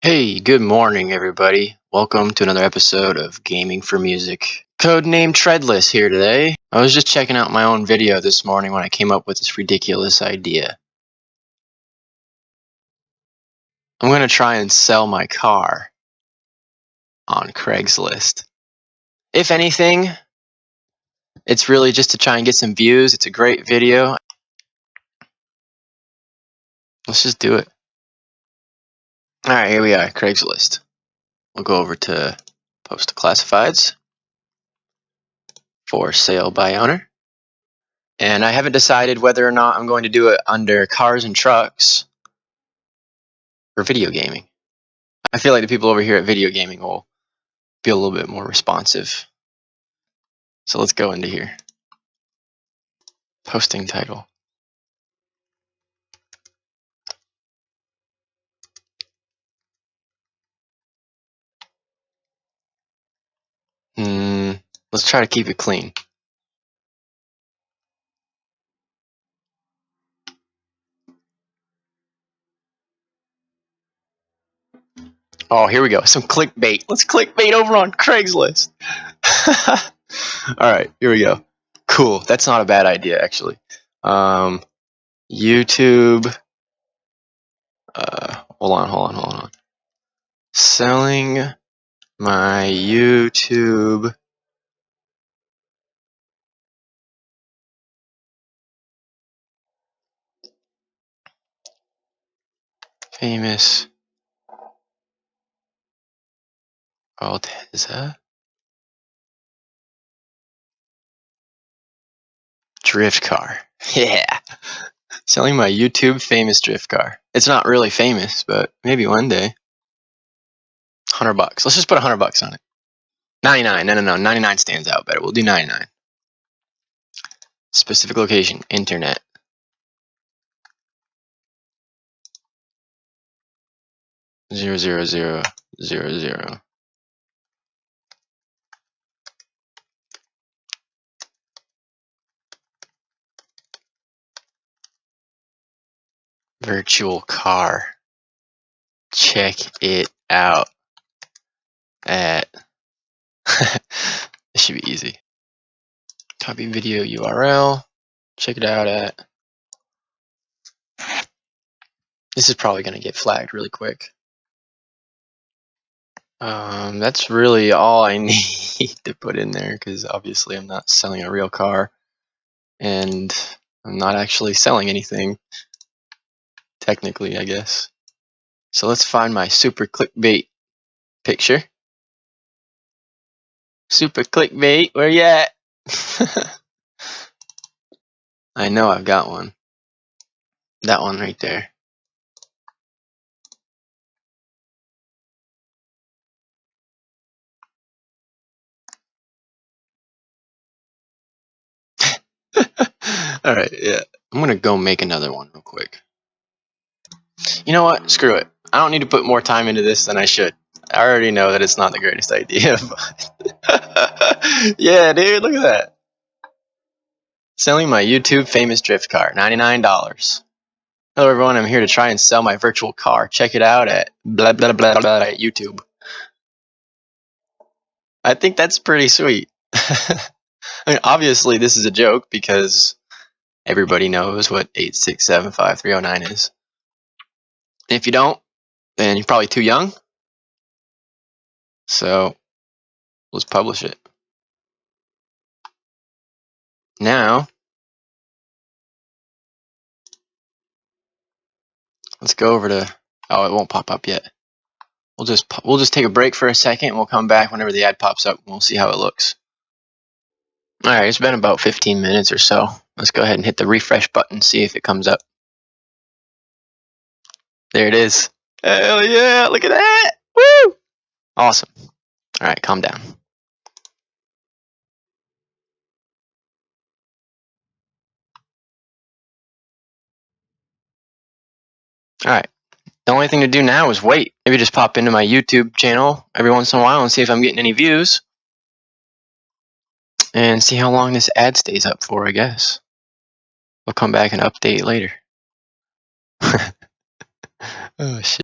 Hey, good morning, everybody. Welcome to another episode of Gaming for Music. Codename Treadless here today. I was just checking out my own video this morning when I came up with this ridiculous idea. I'm going to try and sell my car on Craigslist. If anything, it's really just to try and get some views. It's a great video. Let's just do it. Alright, here we are, Craigslist. We'll go over to Post to Classifieds. For sale by owner. And I haven't decided whether or not I'm going to do it under cars and trucks or video gaming. I feel like the people over here at video gaming will be a little bit more responsive. So let's go into here. Posting title. Let's try to keep it clean. Oh, here we go. Some clickbait. Let's clickbait over on Craigslist. Alright, here we go. Cool. That's not a bad idea, actually. YouTube. Hold on. Selling my YouTube famous Alteza drift car. Yeah. Selling my YouTube famous drift car. It's not really famous, but maybe one day. $100. Let's just put $100 on it. 99. No. 99 stands out better. We'll do 99. Specific location. Internet. Zero zero zero zero zero. Virtual car. Check it out at. This should be easy. Copy video URL. Check it out at. This is probably going to get flagged really quick. That's really all I need to put in there because obviously I'm not selling a real car and I'm not actually selling anything, technically, I guess. So let's find my super clickbait picture. Super clickbait, where you at? I know I've got one. That one right there. Alright, yeah. I'm gonna go make another one real quick. You know what? Screw it. I don't need to put more time into this than I should. I already know that it's not the greatest idea, but yeah, dude, look at that. Selling my YouTube famous drift car, $99. Hello everyone, I'm here to try and sell my virtual car. Check it out at blah blah blah blah at YouTube. I think that's pretty sweet. I mean, obviously this is a joke because everybody knows what 8675309 is. And if you don't, then you're probably too young. So let's publish it. Now, let's go over to. Oh, it won't pop up yet. We'll just take a break for a second. And we'll come back whenever the ad pops up. And we'll see how it looks. All right, it's been about 15 minutes or so. Let's go ahead and hit the refresh button. See if it comes up. There it is. Hell yeah! Look at that! Woo! Awesome. All right, calm down. All right. The only thing to do now is wait. Maybe just pop into my YouTube channel every once in a while and see if I'm getting any views. And see how long this ad stays up for, I guess. We'll come back and update later. Oh, shit.